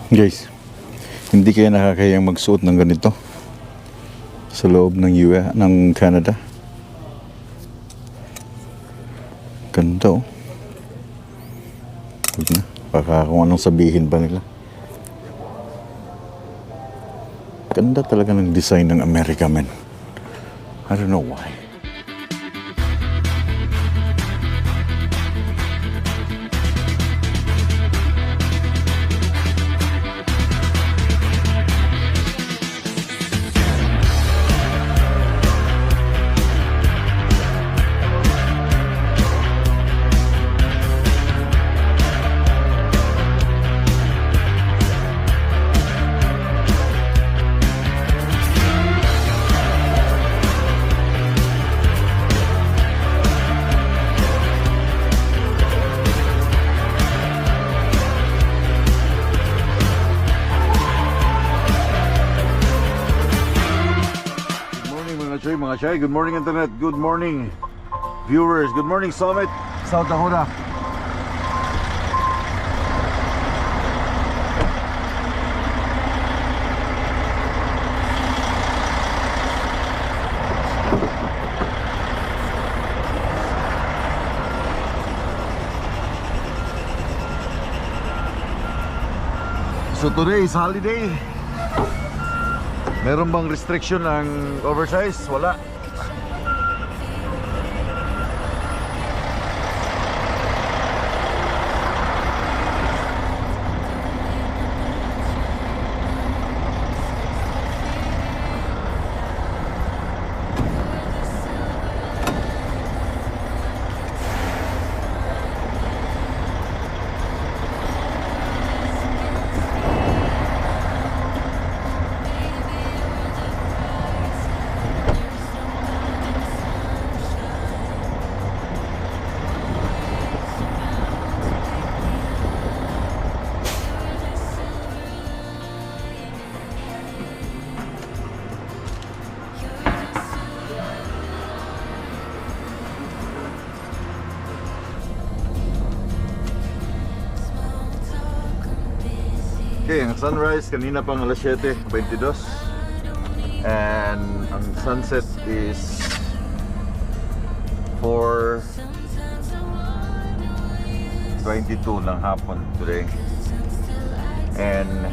Guys, hindi kaya nakakayang magsuot ng ganito sa loob ng US, ng Canada. Ganda oh. Huwag na, baka kung anong sabihin pa nila. Ganda talaga ng design ng America, man. I don't know why. Mga Chay, good morning internet, good morning viewers, good morning Summit, South Dakota. So today is holiday. Meron bang restriction ng oversize? Wala. Okay, ang sunrise kanina pang alas 7:22 and ang sunset is 4:22 ng hapon today. And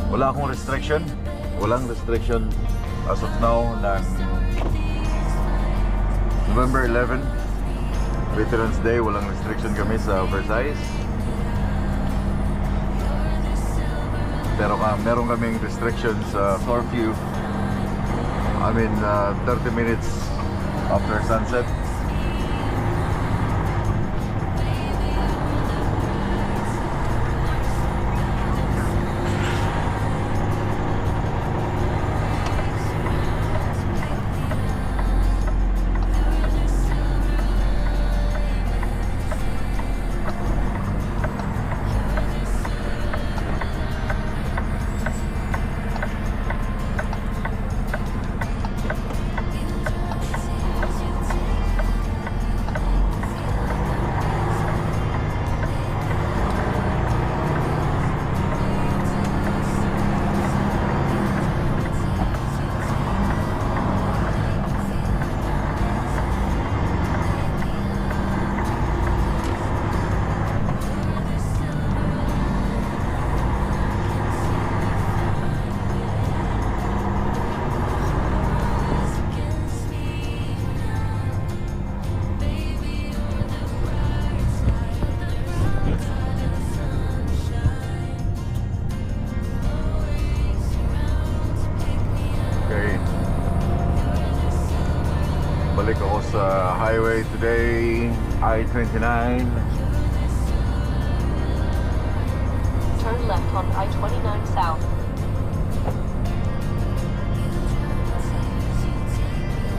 wala akong restriction, walang restriction as of now ng November 11 Veterans Day. Walang restriction kami sa oversize. Pero meron kaming restrictions sa curfew. 30 minutes after sunset. Balik ako sa highway today, I-29. Turn left on I-29 South.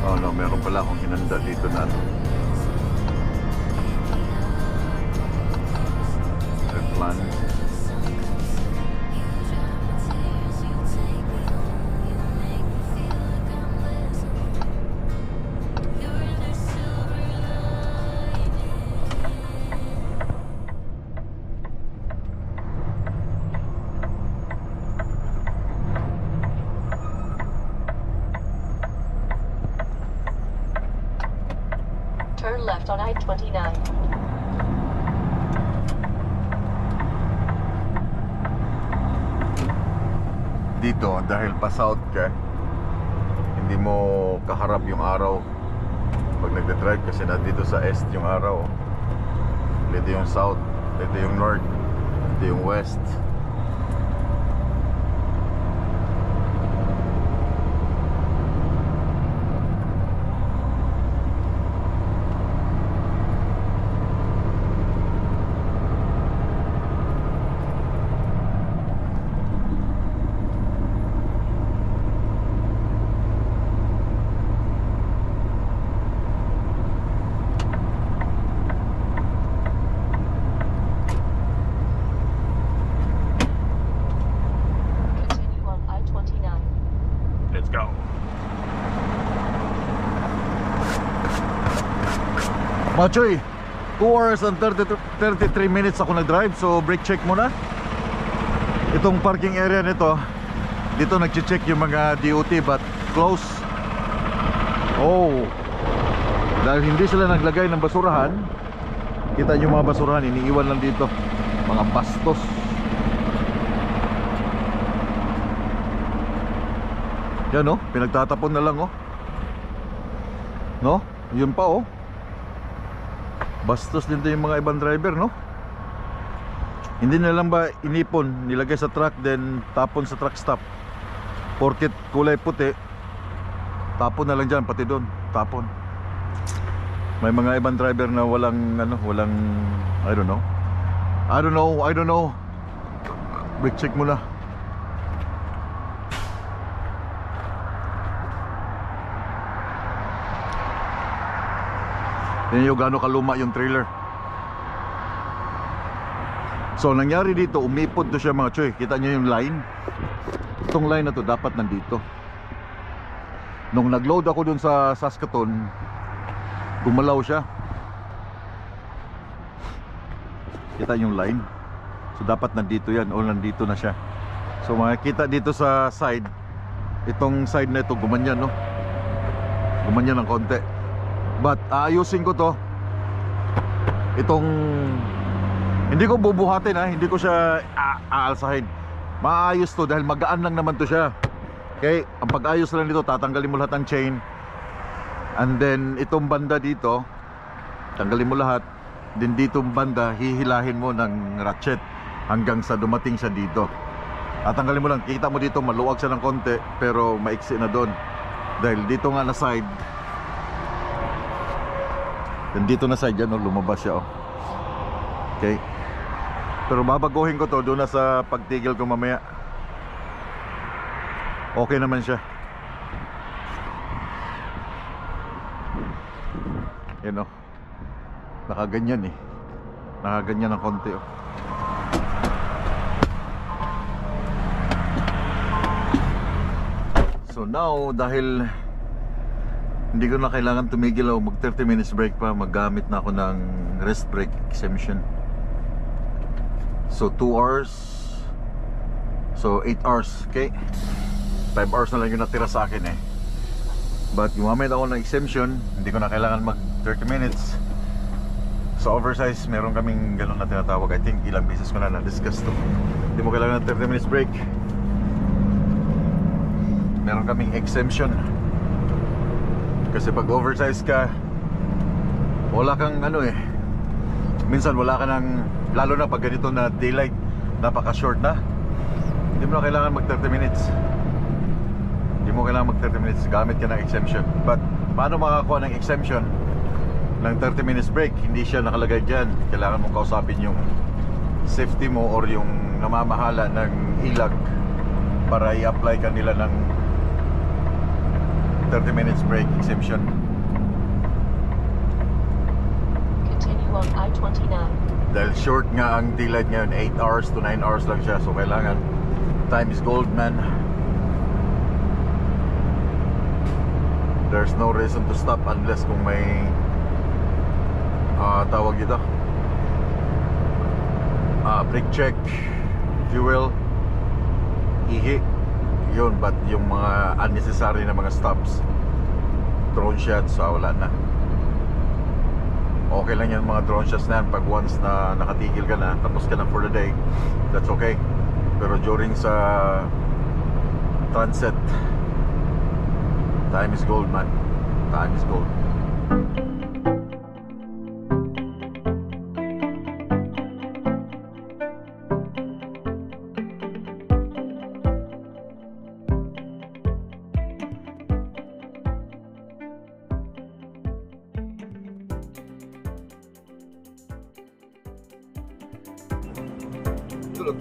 Oh no, meron pala akong hinanda dito na red plan. on I-29. Dito, dahil pa-south ka, hindi mo kaharap yung araw pag nagde-drive kasi nandito sa east yung araw. Dito yung south, dito yung north, dito yung west. Continue on I-29. Let's go. Machoy, 2 hours and 33 minutes ako nag-drive, so brake check muna. Itong parking area nito, dito nag-check yung mga DOT but close. Oh, dahil hindi sila naglagay ng basurahan. Kita nyo mga basurahan, iniiwan lang dito. Mga bastos. Yan oh, pinagtatapon na lang oh. No? Yun pa oh. Bastos din to yung mga ibang driver, no? Hindi na lang ba inipon, nilagay sa truck, then tapon sa truck stop. Porket kulay puti, tapon na lang dyan, pati doon, tapon. May mga ibang driver na walang, ano, walang, I don't know. Brake check muna. Yan yung gano'ng kaluma yung trailer. So nangyari dito, umipod to siya mga choy. Kita nyo yung line. Itong line na to dapat nandito. Nung nagload ako dun sa Saskatoon, gumalaw siya. Kita yung line. So dapat nandito yan, o nandito na siya. So makikita dito sa side, itong side na ito gumanyan, no? Gumanyan ng konti. But aayusin ko to. Itong, hindi ko bubuhatin ha, hindi ko siya aalsahin. Maayos to dahil magaan lang naman to siya. Okay, ang pag-ayos lang dito, tatanggalin mo lahat ng chain. And then itong banda dito, tanggalin mo lahat. Then ditong banda, hihilahin mo ng ratchet hanggang sa dumating siya dito. Tatanggalin mo lang, kita mo dito maluwag siya ng konti, pero maiksi na doon. Dahil dito nga na side, then dito na side yan, oh, lumabas siya oh. Okay, pero babaguhin ko to doon na sa pagtigil ko mamaya. Okay naman siya. Yan oh, nakaganyan eh. Nakaganyan ng konti oh. So now, dahil hindi ko na kailangan tumigil o mag 30 minutes break pa, maggamit na ako ng rest break exemption. So 2 hours, so 8 hours, okay? 5 hours na lang yung natira sa akin eh. But gumamit ako ng exemption, hindi ko na kailangan mag 30 minutes. Sa oversize, meron kaming gano'n na tinatawag. I think ilang beses ko na na-discuss to. Hindi mo kailangan ng 30 minutes break. Meron kaming exemption. Kasi pag oversize ka, wala kang ano eh, minsan wala ka ng, lalo na pag ganito na daylight, napaka short na, hindi mo na kailangan mag 30 minutes. Hindi mo kailangan mag 30 minutes, gamit ka ng exemption. But paano makakuha ng exemption ng 30 minutes break? Hindi siya nakalagay dyan. Kailangan mong kausapin yung safety mo or yung namamahala ng ilag para i-apply ka nila ng 30 minutes break exemption. Continue on I-29. Dahil short nga ang daylight ngayon, 8 hours to 9 hours lang siya. So kailangan, time is gold man. There's no reason to stop unless kung may tawag dito, brake check, fuel, ihi yun. But yung mga unnecessary na mga stops, drone shots, wala na. Okay lang yan mga drone shots na yan. Pag once na nakatigil ka na, tapos ka na for the day, that's okay. Pero during sa transit, time is gold, man. Time is gold.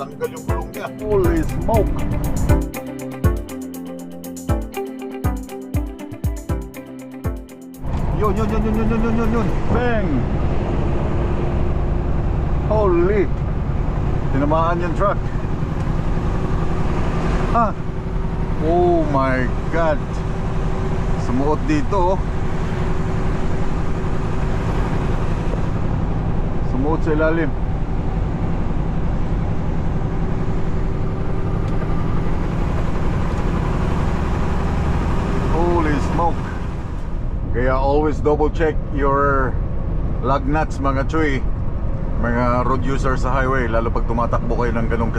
Tanggal yung gulong niya. Holy smoke! Yun. Bang! Holy! Tinamaan yung truck. Ah! Oh my God! Sumuot dito, oh. Sumuot sa ilalim. Smoke. Kaya always double check your lug nuts mga chuy, mga road user sa highway, lalo pag tumatakbo kayo ng ganong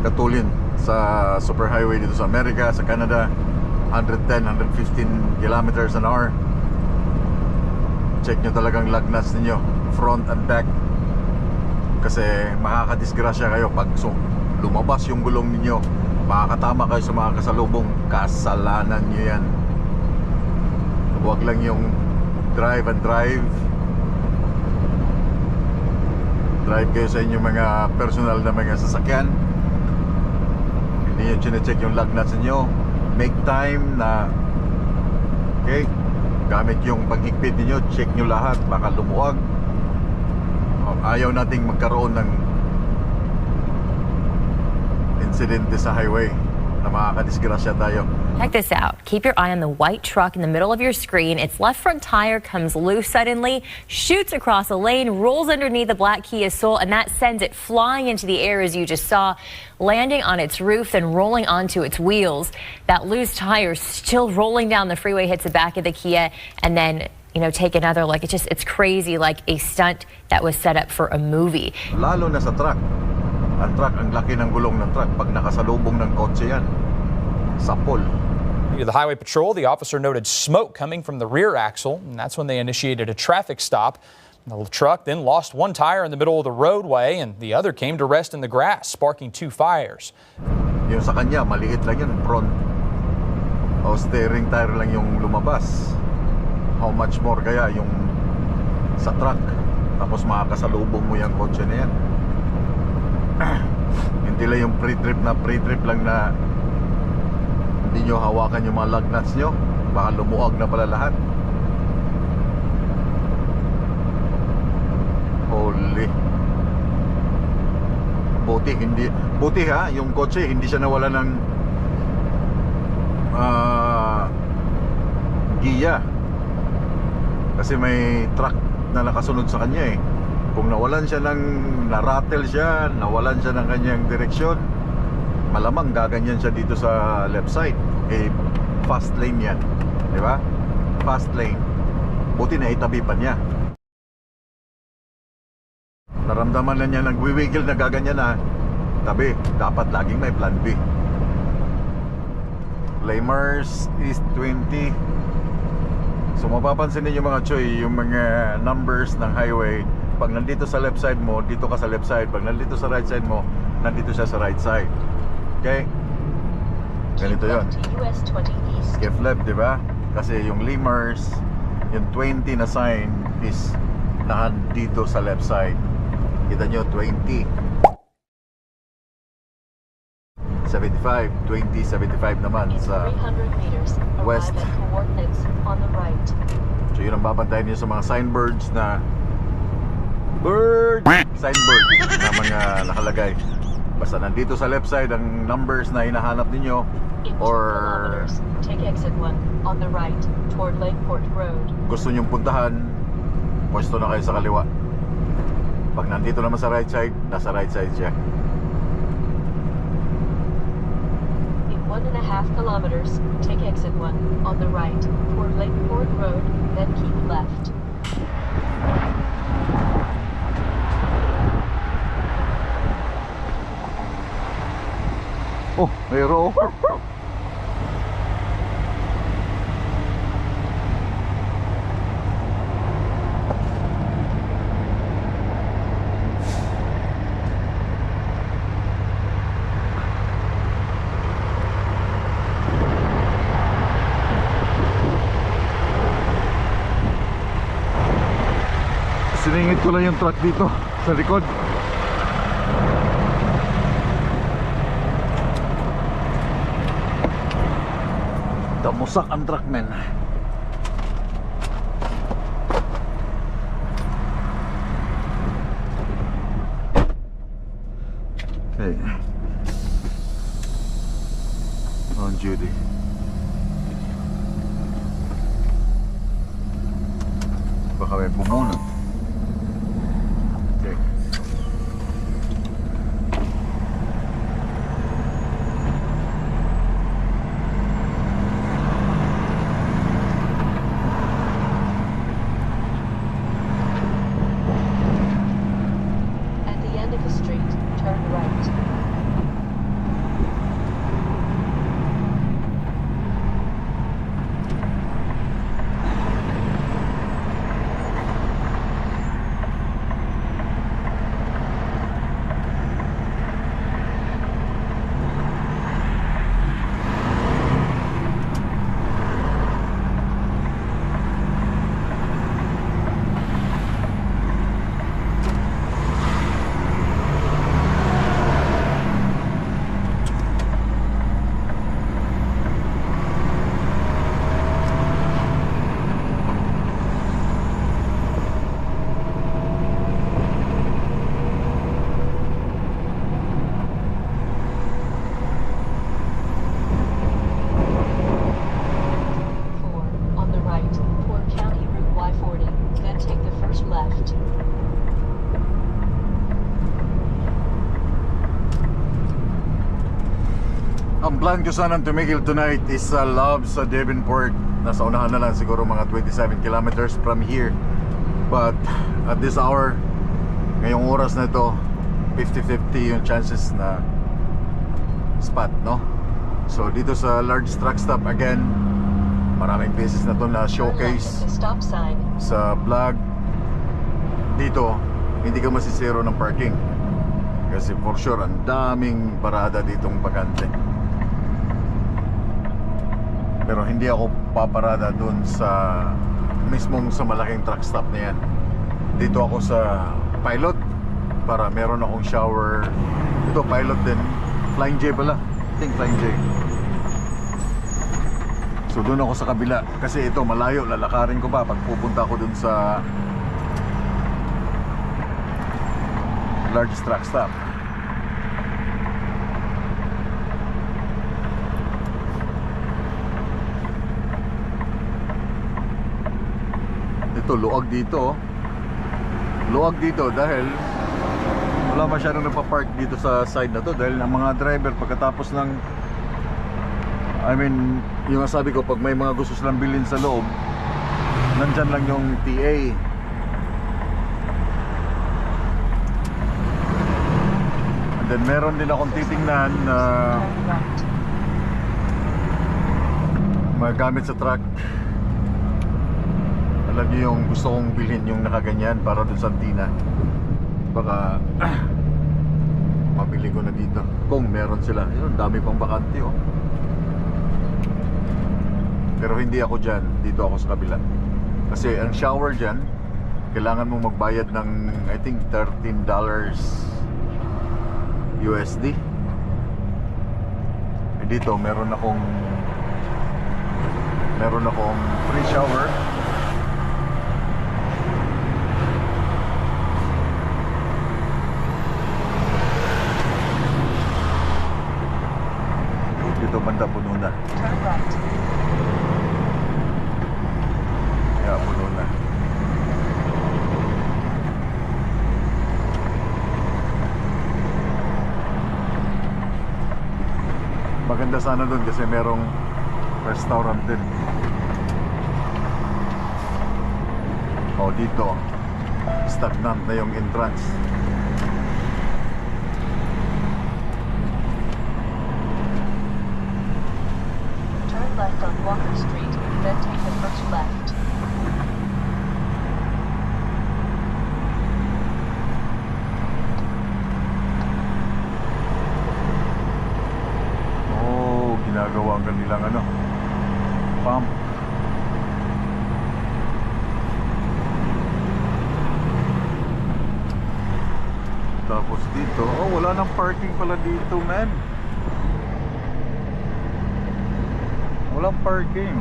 katulin sa super highway dito sa Amerika, sa Canada, 110, 115 kilometers an hour. Check nyo talagang lug nuts ninyo, front and back, kasi makakadisgrasya kayo pag lumabas yung gulong ninyo, makakatama kayo sa mga kasalubong. Kasalanan nyo yan. Huwag lang yung drive and drive. Drive kayo sa inyong mga personal na mga sasakyan. Hindi nyo chine-check yung lug nuts niyo. Make time na, okay, gamit yung paghigpit niyo. Check nyo lahat, baka lumuwag. Ayaw nating magkaroon ng insidente sa highway na makakadisgrasya tayo. Check this out. Keep your eye on the white truck in the middle of your screen. Its left front tire comes loose suddenly, shoots across a lane, rolls underneath the black Kia Soul, and that sends it flying into the air as you just saw, landing on its roof, then rolling onto its wheels. That loose tire still rolling down the freeway, hits the back of the Kia, and then, you know, take another look. It's crazy, like a stunt that was set up for a movie. Lalo na sa truck. Ang truck, ang laki ng gulong ng truck. Pag nakasalubong ng kotse yan, sapol. The Highway Patrol, the officer noted smoke coming from the rear axle, and that's when they initiated a traffic stop. The truck then lost one tire in the middle of the roadway, and the other came to rest in the grass, sparking two fires. Yung sa kanya, maliit lang yun, front o steering tire lang yung lumabas. How much more kaya yung sa truck? Tapos makakasalubong mo yung kotse na yan. Hindi lang yung pre-trip lang na hindi nyo hawakan yung mga lug nuts nyo, baka lumuwag na pala lahat. Holy. Buti ha, yung kotse hindi siya nawala ng giya, kasi may truck na nakasunod sa kanya eh. Kung nawalan siya narattle siya, nawalan siya ng kanyang direksyon, malamang gaganyan siya dito sa left side. Eh, fast lane yan, di ba? Fast lane. Buti na itabi pa niya. Naramdaman na niya, nagwiwigil na gaganyan na tabi. Dapat laging may plan B. Lamers East 20. So mapapansin niyo mga choy, yung mga numbers ng highway. Pag nandito sa left side mo, dito ka sa left side. Pag nandito sa right side mo, nandito siya sa right side. Okay? Ganito yun. Skip left, di ba? Kasi yung lemurs, yung 20 na sign is nandito sa left side. Kita nyo, 20 75, 20, 75 naman sa west. So yun ang babantayan niyo sa mga signboards na signboard na mga nakalagay. Basta nandito sa left side ang numbers na hinahanap ninyo, or take exit 1 on the right toward Lakeport Road. Gusto nyong puntahan, pwesto na kayo sa kaliwa. Pag nandito naman sa right side, nasa right side siya. In 1.5 kilometers, take exit 1 on the right toward Lakeport Road, then keep left. Oh, mayroon. Siningit ko lang yung truck dito sa likod. Damusak ang truck, men. Okay. On duty. Baka may bumunot. Okay. At the end of the street, turn right. On the right, toward County Route Y40, then take the first left. Ang plan ko sanang tumigil tonight is sa Loves sa Devonport. Nasa unahan na lang siguro mga 27 kilometers from here. But at this hour, ngayong oras na ito, 50-50 yung chances na spot, no? So dito sa large truck stop again, maraming beses na to na Turn left showcase at the stop sign. sa vlog. Dito, hindi ka masisero ng parking. Kasi for sure, ang daming parada ditong bakante. Pero hindi ako paparada dun sa mismong sa malaking truck stop na yan. Dito ako sa Pilot para meron akong shower. Ito Pilot din, Flying J pala. I think Flying J. So dun ako sa kabila kasi ito malayo, lalakarin ko pa pag pupunta ako dun sa large truck stop. Ito luwag dito, oh. Luwag dito dahil wala masyadong nagpa-park dito sa side na to dahil ang mga driver pagkatapos ng yung sabi ko, pag may mga gusto silang bilhin sa loob, nandyan lang yung TA. And then meron din akong titingnan na Turn right. mga gamit sa truck. Alam niyo yung gusto kong bilhin yung nakaganyan para dun sa antina. Baka mabili ko na dito kung meron sila. Yun, dami pang bakante, oh. Pero hindi ako dyan, dito ako sa kabila. Kasi ang shower dyan, kailangan mo magbayad ng I think $13 USD. Dito meron akong free shower. Dito banda puno na. Turn right. Yeah, puno na. Maganda sana doon kasi merong restaurant din. Oh, dito stagnant na yung entrance. ginawa ang kanilang ano, pump. Tapos dito, oh, wala nang parking pala dito, man. Walang parking.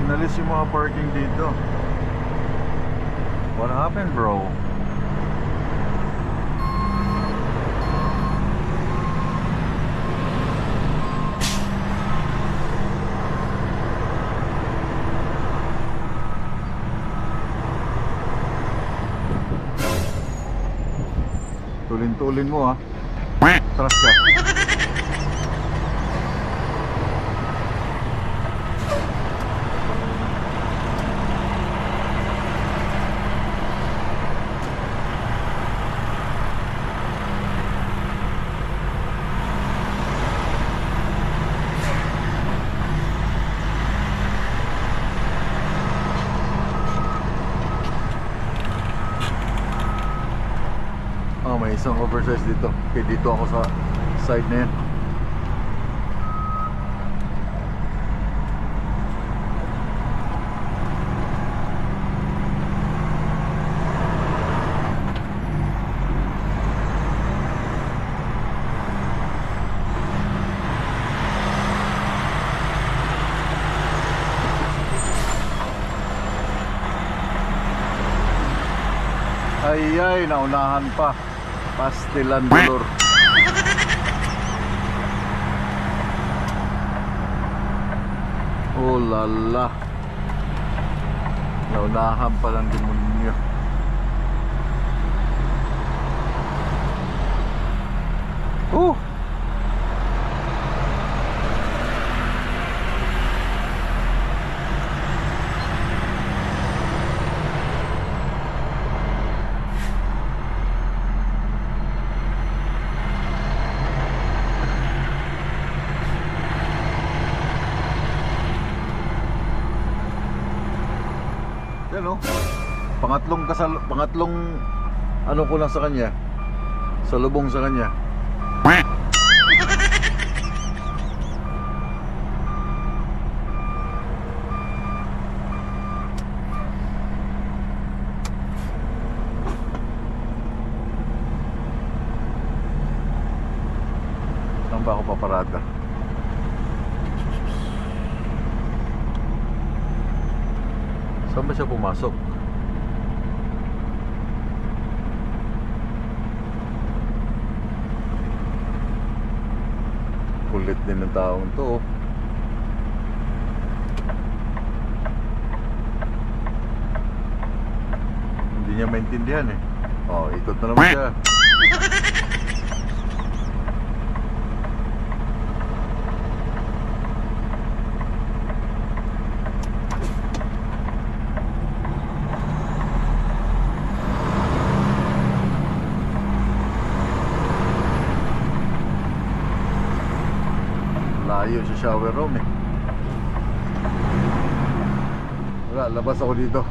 Inalis yung mga parking dito. What happened, bro? Tulin-tulin mo, ha. Atras ka. Oh, may isang oversize dito. Okay, dito ako sa side na yan. Ay, naunahan pa. Pastilan dolor. Oh lala. Naunahan pa ng demonyo. Oh! Yan o. Pangatlong ano ko lang sa kanya. Salubong sa kanya. Saan ba ako paparada? Saan ba siya pumasok? Kulit din ng taong to, oh. Hindi niya maintindihan eh. Oh, ikot na naman siya. Layo sa shower room eh. Wala, labas ako dito.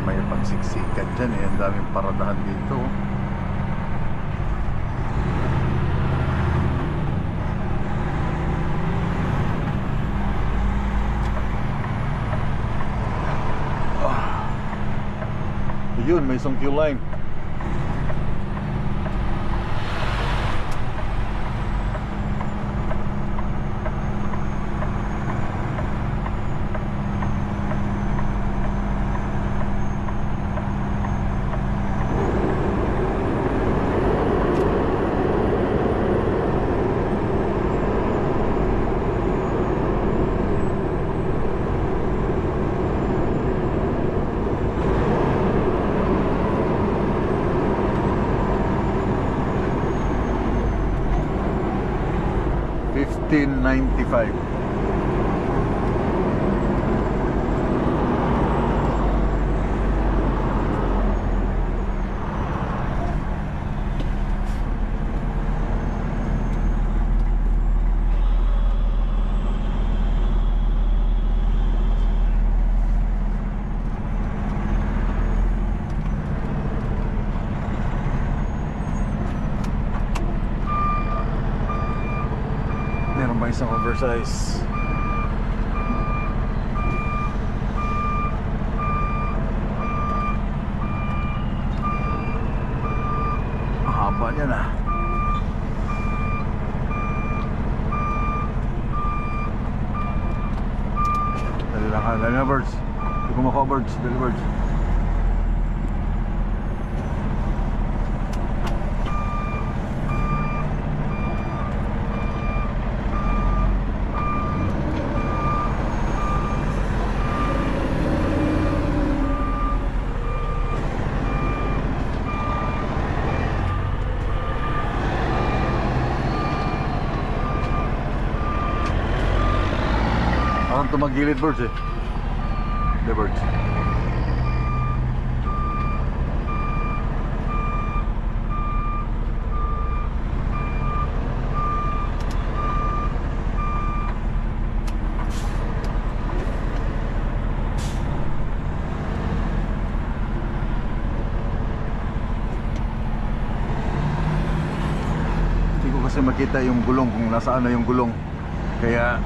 May pagsiksikan dyan eh. Ang daming paradahan dito. Yun, may isang queue line. 1595. Meron ba isang oversize? Haba niya na. Dali lang ha, dali na birds. Hindi ko mako birds, dali birds. Parang tumagilid birds eh. The birds. Hindi ko kasi makita yung gulong, kung nasaan na yung gulong. Kaya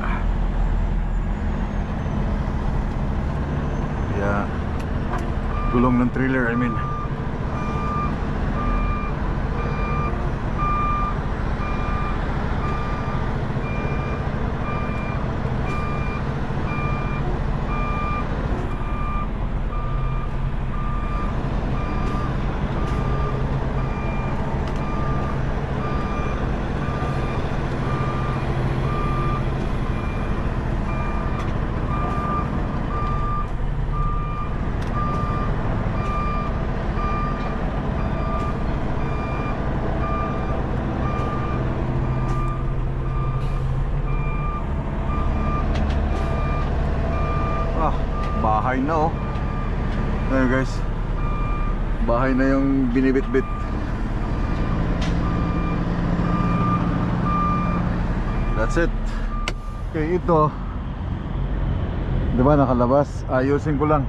gulong ng trailer, I mean. Bahay na oh. Ayun guys, bahay na yung binibit-bit. That's it. Okay, ito, diba nakalabas? Ayusin ko lang.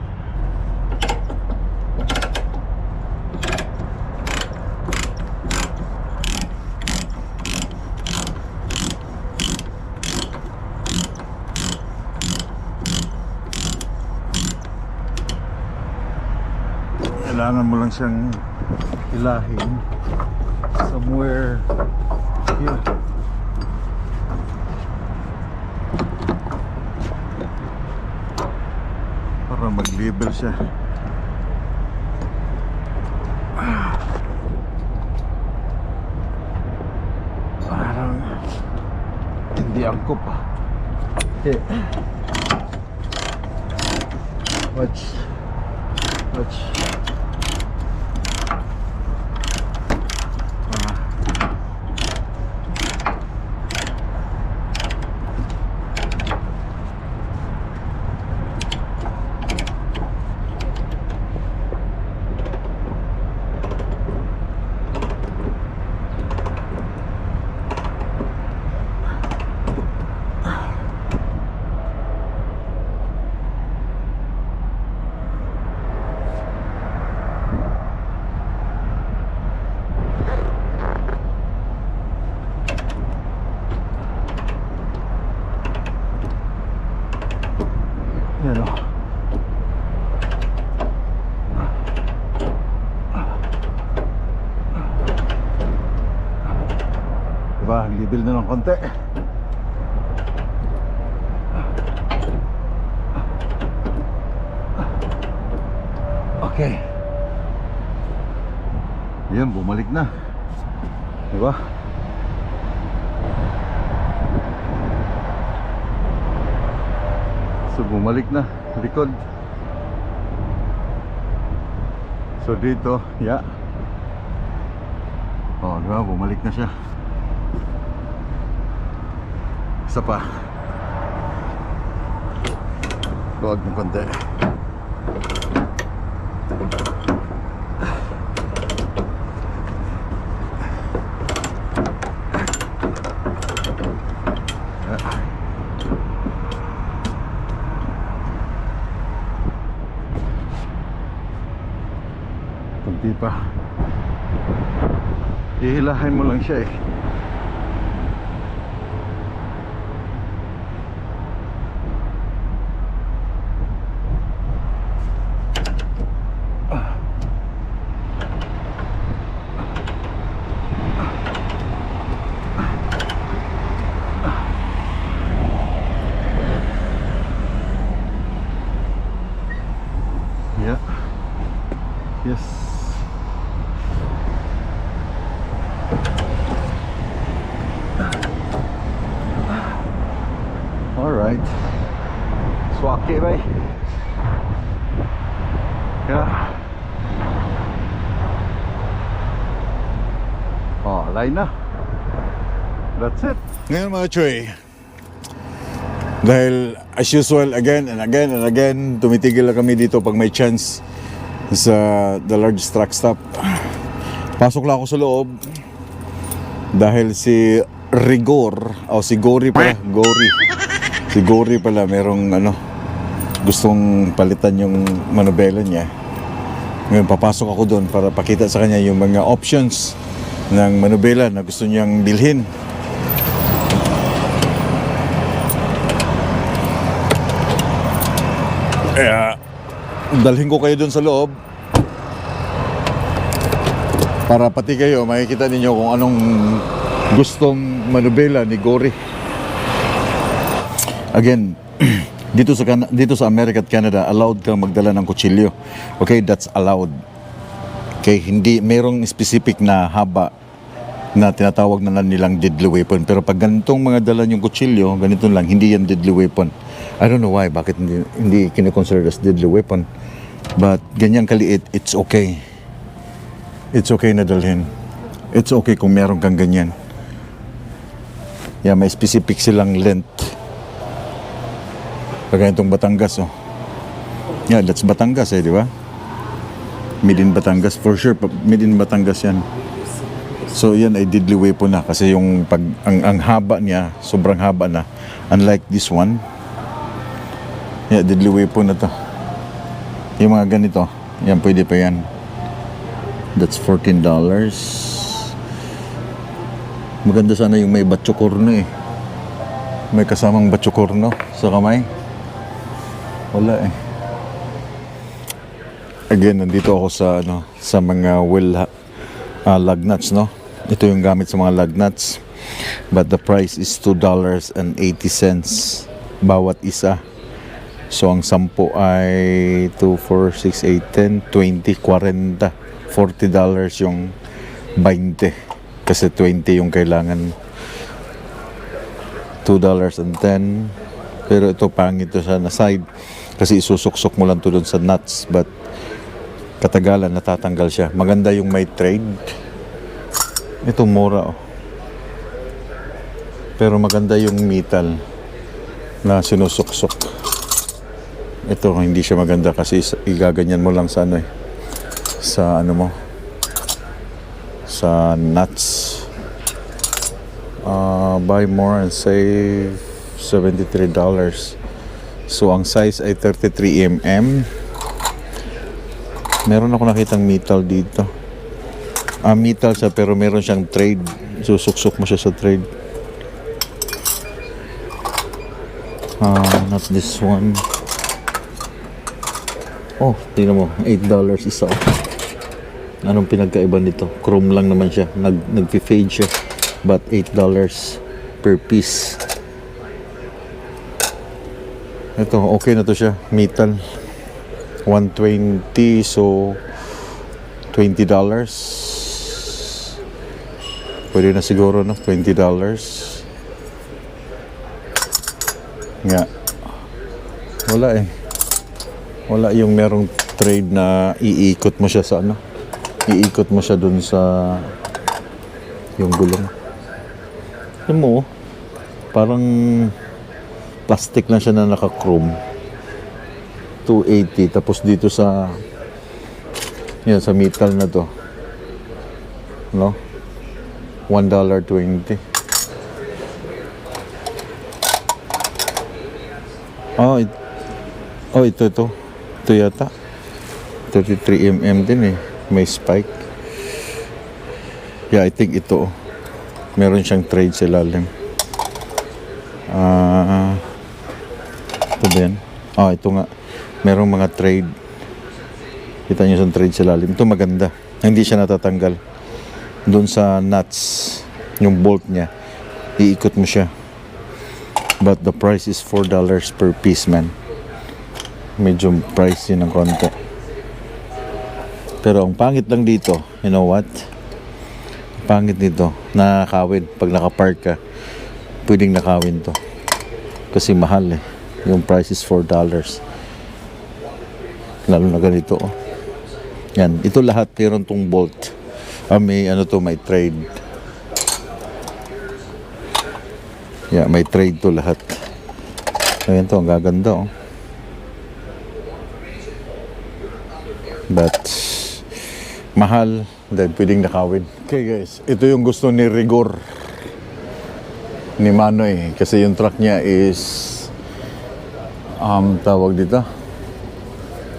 Kailangan mo lang siyang ilahin somewhere here. Para mag-label siya. Parang hindi angkop ah. Okay. Watch. Yan o. Diba, libil na ng konti. Okay. Yan, bumalik na. Diba? So bumalik na likod. So dito, yeah. Oh, diba? Bumalik na siya. isa pa. Luwag ng konti. Kunti pa. Ihilahin mo lang siya eh. Yeah. Yes. All right. Swaki ba? Yeah. Oh, line na. That's it. Ngayon mga Choy, dahil as usual again and again and again tumitigil lang kami dito pag may chance sa the largest truck stop. Pasok lang ako sa loob dahil si Rigor o si Gory pala, si Gory pala merong gustong palitan yung manubela niya. Ngayon papasok ako doon para pakita sa kanya yung mga options ng manubela na gusto niyang bilhin. Dalhin ko kayo dun sa loob para pati kayo makikita ninyo kung anong gustong manubela ni Gory. Again, dito sa America at Canada, allowed kang magdala ng kutsilyo. Okay, that's allowed. Okay, hindi merong specific na haba na tinatawag na nilang deadly weapon. Pero pag ganitong mga dala yung kutsilyo, ganito lang, hindi yan deadly weapon. I don't know why, bakit hindi kine-consider as deadly weapon. But ganyan kaliit, it's okay. It's okay na dalhin. It's okay kung meron kang ganyan. Yeah, may specific silang length. Pag ganitong Batangas, oh. Yeah, that's Batangas di ba? Made in Batangas, for sure, made in Batangas yan. So yan ay deadly weapon na kasi yung ang haba niya, sobrang haba na. Unlike this one. Yeah, deadly weapon na to. Yung mga ganito, yan pwede pa yan. That's $14. Maganda sana yung may batsukorno eh. May kasamang batsukorno sa kamay. Wala eh. Again, nandito ako sa sa mga lug nuts, no? Ito yung gamit sa mga lug nuts. But the price is $2.80 bawat isa. So ang 10 ay 2, 4, 6, 8, 10, 20, 40, $40 yung 20 kasi 20 yung kailangan. $2.10 pero ito pangit to sa side kasi isusuksok mo lang to doon sa nuts but katagalan natatanggal siya. Maganda yung may trade. Ito mura oh. Pero maganda yung metal na sinusuksok. Ito hindi siya maganda kasi igaganyan mo lang sa sa mo sa nuts. Buy more and save $73. So ang size ay 33 mm. Meron ako nakitang metal dito. Metal siya pero meron siyang trade. Susuksok mo siya sa trade. Not this one. Oh, tingnan mo, $8 isa. Anong pinagkaiba nito? Chrome lang naman siya. Nag-fade siya. But $8 per piece. Ito, okay na to siya. Metal. 120, so $20. Pwede na siguro, no? $20. Nga. Wala eh. Wala yung merong trade na iikot mo siya sa iikot mo siya dun sa yung gulong. Ano mo? Parang plastic lang siya na naka-chrome. 280. Tapos dito sa yan, sa metal na to, no? $1.20. Ito yata 33mm din eh, may spike. Yeah, I think ito meron siyang trade sa ilalim. Ito ba yan? Ito nga, merong mga trade. Kita nyo sa trade sa ilalim. Ito maganda, hindi siya natatanggal. Doon sa nuts, yung bolt niya, iikot mo siya. But the price is $4 per piece, man. Medyo pricey ng konti. Pero ang pangit lang dito, you know what? Pangit dito, nakakawin. Pag nakapark ka, pwedeng nakawin to. Kasi mahal eh. Yung price is $4. Lalo na ganito, oh. Yan, ito lahat meron tong bolt. May may trade. Yeah, may trade to lahat. Ayan to, ang gaganda, oh. But mahal, dahil pwedeng nakawin. Okay guys, ito yung gusto ni Rigor, ni Manoy, kasi yung truck niya is tawag dito,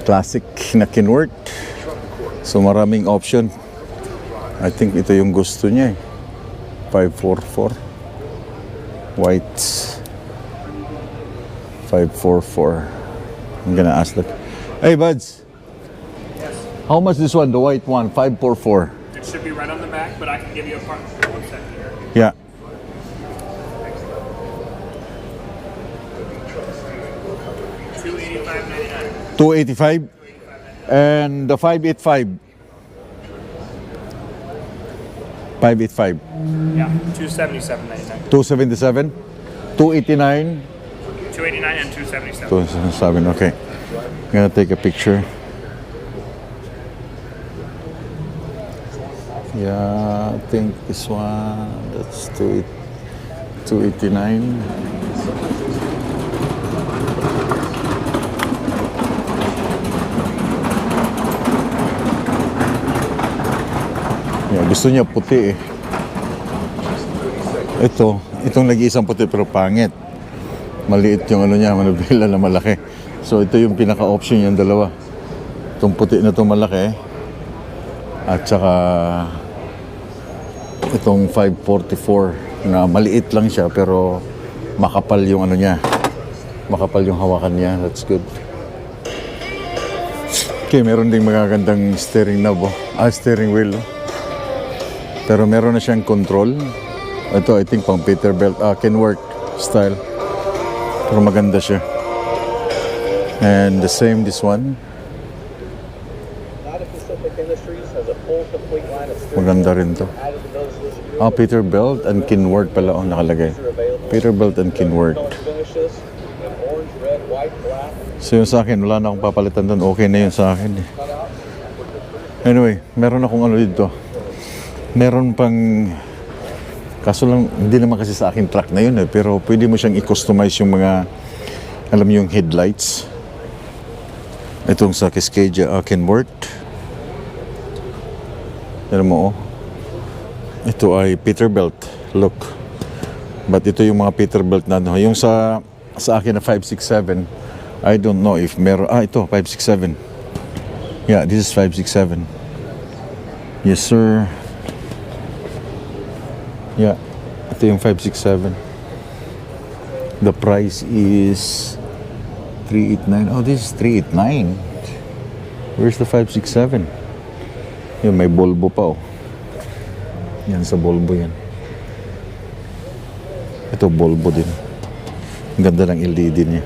classic na Kenworth. So maraming option. I think ito yung gusto niya eh. 544 white, 544. I'm gonna ask that. Hey buds, how much this one, the white one, 544? It should be right on the back, but I can give you a part. 1 second here. Yeah. $285. And the 585. 585. Yeah, $277.99. 277. 289. $289 and $277. 277. Okay. I'm gonna take a picture. Yeah, I think this one, that's 289. Yeah, gusto niya puti eh. Itong nag-iisang puti pero pangit. Maliit yung niya, manubila na malaki. So ito yung pinaka-option yung dalawa. Itong puti na itong malaki. At saka itong 544 na maliit lang siya pero makapal yung niya. Makapal yung hawakan niya. That's good. Okay, meron ding magagandang steering knob, steering wheel. Pero meron na siyang control. Ito, I think pang Peterbilt, Kenworth style. Pero maganda siya. And the same this one. Maganda rin to. Peterbilt and Kenworth pala nakalagay. Peterbilt and Kenworth. So yun sa akin, wala na akong papalitan doon. Okay na yun sa akin. Anyway, meron akong dito. Meron pang, kaso lang, hindi naman kasi sa akin truck na yun pero pwede mo siyang i-customize yung mga, alam yung headlights. Itong sa Cascadia, Kenworth. Alam mo, ito ay Peterbilt. Look. But ito yung mga Peterbilt na yung sa akin na 567. I don't know if meron, ito, 567. Yeah, this is 567. Yes, sir. Yeah, ito yung 567. The price is 389. Oh, this is 389. Where's the 567? Yan, may Volvo pa Yan, sa Volvo yan. Ito, Volvo din. Ang ganda ng LED niya.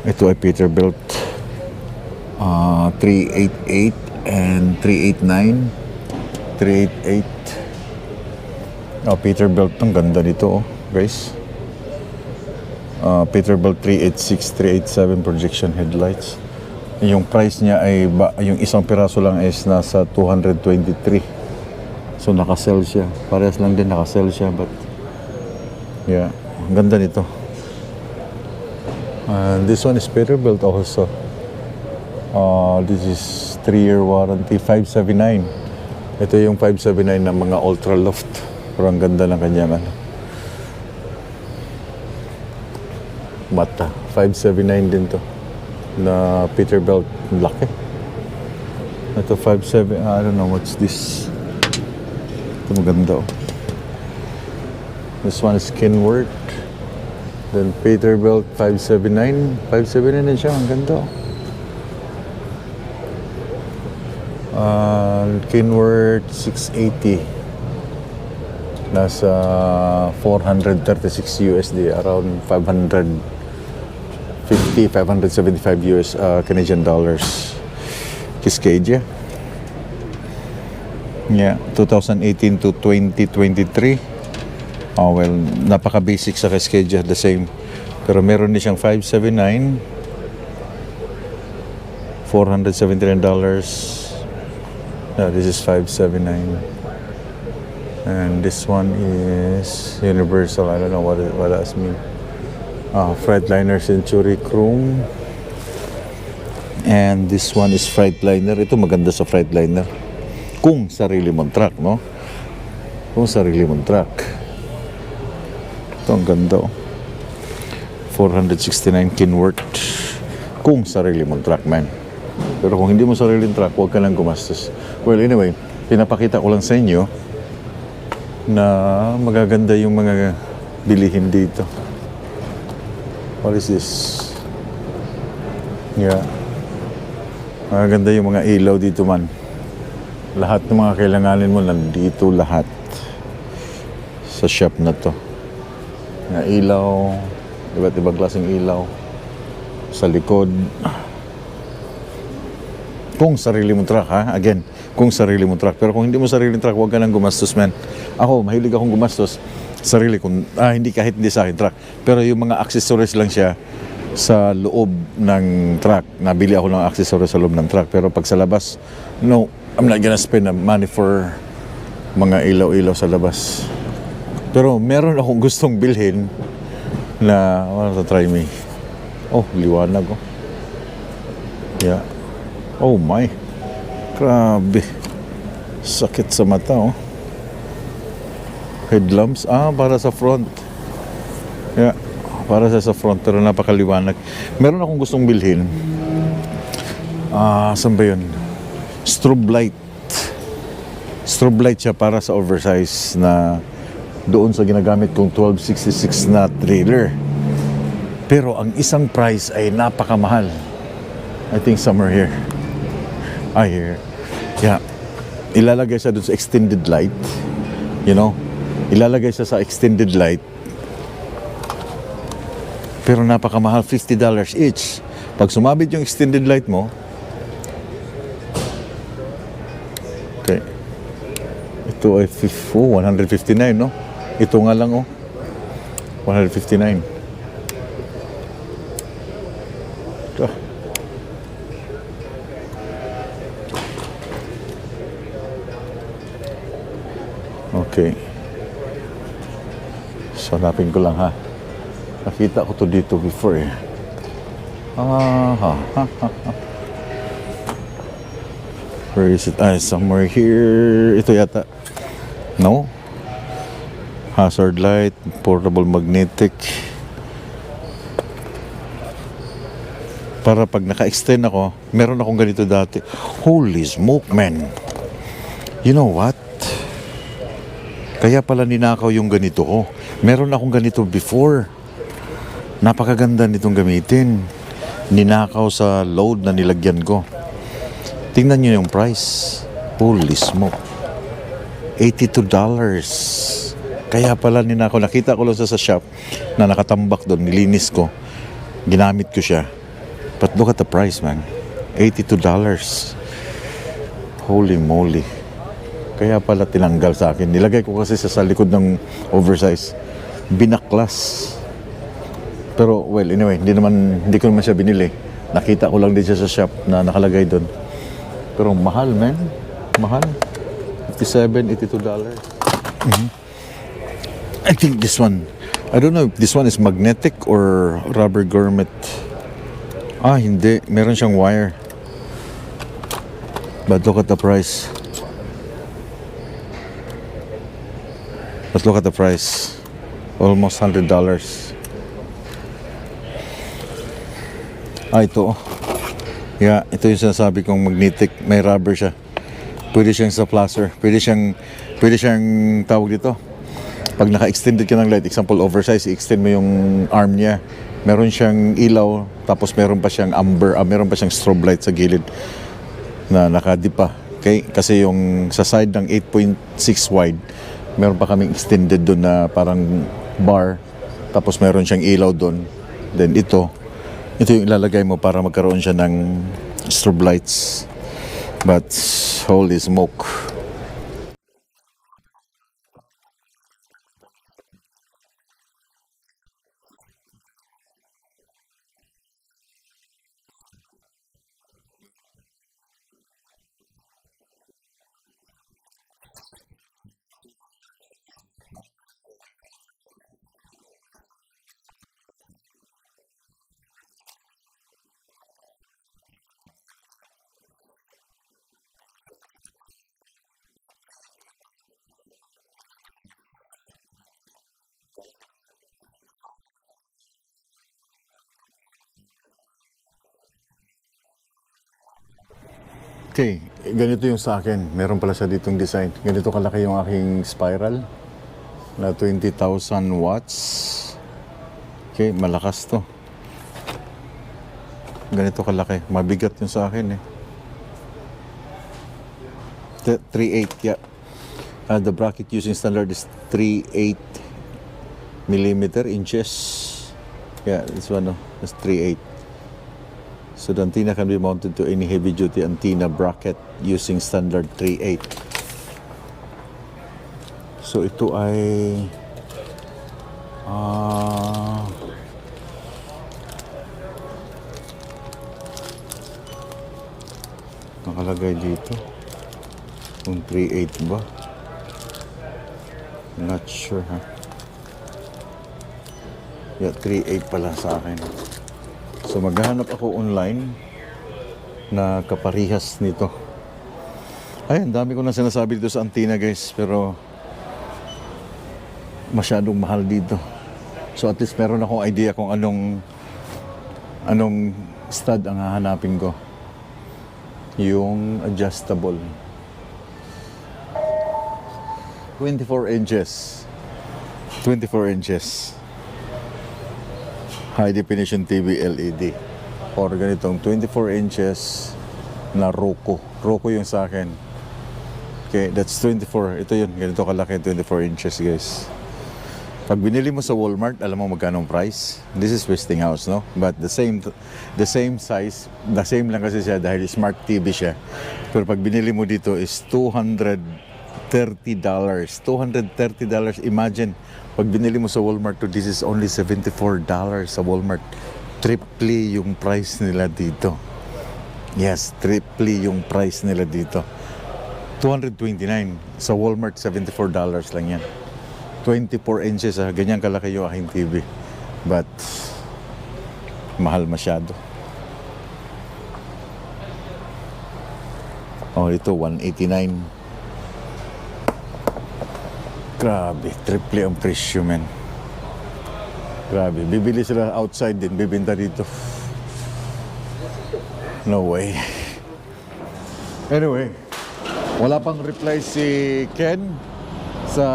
Ito ay Peterbilt. 388 and 389. 388. Peterbilt, ang ganda nito guys. Peterbilt 386, 387 projection headlights. Yung price niya ay yung isang piraso lang is nasa 223. So naka-sell siya. Parehas lang din naka-sell siya, but yeah, Ang ganda nito. And this one is Peterbilt also. This is 3-year warranty, 579. Ito yung 579 ng mga Ultra Loft. Pero ang ganda ng kanyang ano. Mata. 579 din to. Na Peterbilt. Laki. Ito 57. I don't know what's this. Ito maganda oh. This one is Kenworth. Then Peterbilt 579. 579 din siya. Ang ganda oh. Kenworth 680. Nasa 436 USD. Around 550, 575 US Canadian dollars. Cascadia. Yeah, 2018 to 2023. Oh well, napaka-basic sa Cascadia, the same. Pero meron din siyang 579. $479. No, this is 579. And this one is Universal. I don't know what that means. Freightliner Century Chrome. And this one is Freightliner. Ito maganda sa Freightliner. Kung sarili mong truck, no? Kung sarili mong truck. Ito ang ganda, oh. 469 Kenworth. Kung sarili mong truck, man. Pero kung hindi mo sariling truck, huwag ka lang gumastos. Well, anyway, pinapakita ko lang sa inyo na magaganda yung mga bilihin dito. What is this? Yeah. Magaganda yung mga ilaw dito, man. Lahat ng mga kailanganin mo, nandito lahat. Sa shop na to. Mga ilaw, iba't ibang klaseng ilaw. Sa likod. Kung sarili mong truck, ha? Again, kung sarili mong truck. Pero kung hindi mo sariling truck, huwag ka nang gumastos, man. Ako, mahilig akong gumastos. Sarili kong, hindi kahit hindi sa akin truck. Pero yung mga accessories lang siya sa loob ng truck. Nabili ako ng accessories sa loob ng truck. Pero pag sa labas, no, I'm not gonna spend money for mga ilaw-ilaw sa labas. Pero meron akong gustong bilhin na, to try me. Oh, liwanag, oh. Yeah. Oh my. Grabe. Sakit sa mata, oh. Headlamps. Para sa front. Yeah. Para sa front. Pero napakaliwanag. Meron akong gustong bilhin. Saan ba yun? Strobe light. Strobe light siya para sa oversize na doon sa ginagamit kong 1266 na trailer. Pero ang isang price ay napakamahal. I think somewhere here. Here. Yeah. Ilalagay siya doon sa extended light. You know? Ilalagay siya sa extended light. Pero napakamahal, $50 each. Pag sumabit yung extended light mo, okay. Ito ay 159, no? Ito nga lang, oh. 159. Ito. Okay. So, hanapin ko lang, ha. Nakita ko to dito before, eh. Where is it? Somewhere here. Ito yata. No? Hazard light, portable magnetic. Para pag naka-extend ako, meron akong ganito dati. Holy smoke, man. You know what? Kaya pala ninakaw yung ganito ko. Meron akong ganito before. Napakaganda nitong gamitin. Ninakaw sa load na nilagyan ko. Tingnan nyo yung price. Holy smoke. $82. Kaya pala ninakaw. Nakita ko lang sa shop na nakatambak doon. Nilinis ko. Ginamit ko siya. But look at the price, man. $82. Holy moly. Kaya pala tinanggal sa akin. Nilagay ko kasi sa likod ng oversize. Binaklas. Pero, well, anyway, hindi ko naman siya binili. Nakita ko lang din siya sa shop na nakalagay doon. Pero mahal, man. Mahal. $57, $82. I think this one, I don't know if this one is magnetic or rubber grommet. Ah, hindi. Meron siyang wire. But look at the price. But look at the price. Almost $100. Ah, ito. Yeah, ito yung sinasabi kong magnetic. May rubber siya. Pwede siyang sa placer. Pwede siyang tawag dito. Pag naka-extended ka ng light, example oversize, i-extend mo yung arm niya. Meron siyang ilaw, tapos meron pa siyang amber, meron pa siyang strobe light sa gilid na nakadip pa. Okay? Kasi yung sa side ng 8.6 wide, meron pa kaming extended doon na parang bar, tapos meron siyang ilaw doon. Then ito yung ilalagay mo para magkaroon siya ng strobe lights. But holy smoke. Okay, ganito yung sa akin. Meron pala siya ditong design. Ganito kalaki yung aking spiral na 20,000 watts. Okay, malakas to. Ganito kalaki. Mabigat yung sa akin eh. 3.8, yeah. The bracket using standard is 3.8 millimeter inches. Yeah, this one, no? That's 3.8. So the antenna can be mounted to any heavy-duty antenna bracket using standard 3.8. So ito ay nakalagay dito kung 3.8 ba? Not sure, ha? Yeah, 3.8 pala sa akin. So maghahanap ako online na kaparihas nito. Ay, ang dami ko na sinasabi dito sa antenna, guys, pero masyadong mahal dito. So at least meron akong idea kung anong stud ang hahanapin ko. Yung adjustable. 24 inches. 24 inches. High definition TV LED or ganitong 24 inches na Roku. Roku yung sa akin. Okay, that's 24. Ito yun, ganito kalaki, 24 inches, guys. Pag binili mo sa Walmart, alam mo magkano ang price? This is Westinghouse, no? But the same size, the same lang kasi siya dahil smart TV siya. Pero pag binili mo dito is $230. $230. Imagine, pag binili mo sa Walmart to, this is only $74 sa Walmart. Triple yung price nila dito. Yes, triple yung price nila dito. $229. Sa Walmart, $74 lang yan. 24 inches, ganyan kalaki yung aking TV. But, mahal masyado. Oh, ito, $189. Grabe, triple ang presyo, men. Grabe, bibili sila outside din, bibenta dito. No way. Anyway, wala pang reply si Ken sa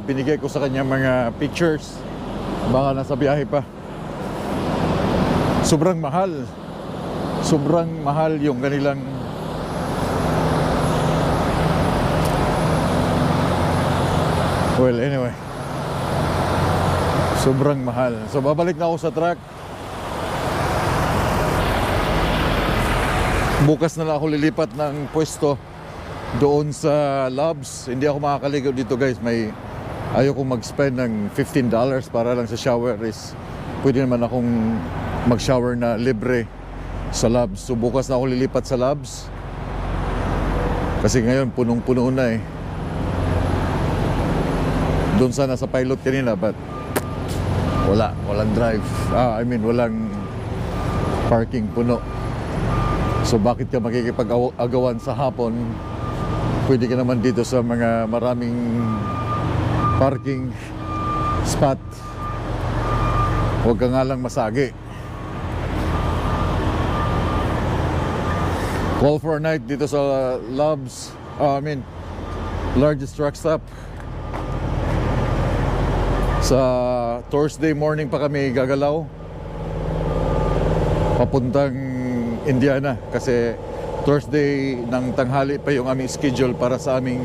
binigay ko sa kanya mga pictures. Baka nasa biyahe pa. Sobrang mahal. Sobrang mahal yung kanilang well, anyway. Sobrang mahal. So, babalik na ako sa truck. Bukas na lang ako lilipat ng pwesto doon sa Loves. Hindi ako makakaligaw dito, guys. Ayoko mag-spend ng $15 para lang sa shower is pwede naman akong mag-shower na libre sa Loves. So, bukas na ako lilipat sa Loves. Kasi ngayon, punong-puno na eh. Doon sana sa pilot kanina, but walang drive. Walang parking, puno. So bakit ka makikipag-agawan sa hapon? Pwede ka naman dito sa mga maraming parking spot. Huwag ka nga lang masagi. Call for a night dito sa largest truck stop. Sa Thursday morning pa kami gagalaw papuntang Indiana kasi Thursday ng tanghali pa yung aming schedule para sa aming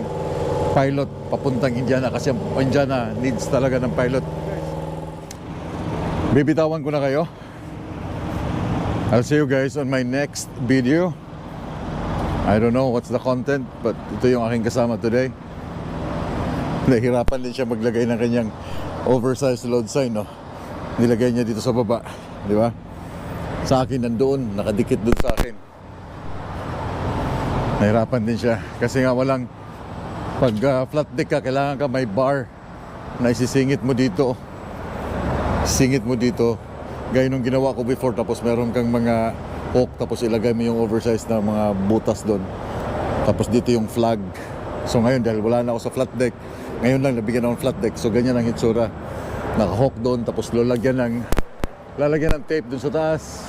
pilot papuntang Indiana kasi ang Indiana needs talaga ng pilot. Bibitawan ko na kayo. I'll see you guys on my next video. I don't know what's the content, but ito yung aking kasama today. Nahirapan din siya maglagay ng kanyang oversized load sign, no? Nilagay niya dito sa baba, di ba? Sa akin nandoon, nakadikit doon sa akin. Nahirapan din siya kasi nga walang pag flat deck ka, kailangan ka may bar na isisingit mo dito. Singit mo dito. Gaya nung ginawa ko before, tapos meron kang mga hook, tapos ilagay mo yung oversized na mga butas doon. Tapos dito yung flag. So ngayon, dahil wala na ako sa flat deck, ngayon lang nabigyan ako ng flat deck. So ganyan ang hitsura. Naka-hook doon, tapos lalagyan ng tape doon sa taas.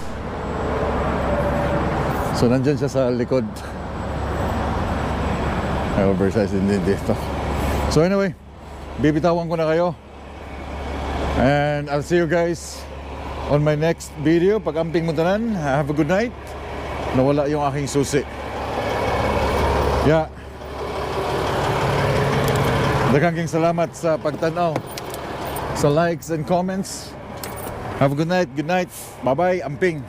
So nandyan siya sa likod. May oversized din dito. So anyway, bibitawan ko na kayo. And I'll see you guys on my next video. Pag amping mo tanan, have a good night. Nawala yung aking susi. Yeah. Daghang salamat sa pagtanaw, sa likes and comments. Have a good night. Good night. Bye-bye. Amping.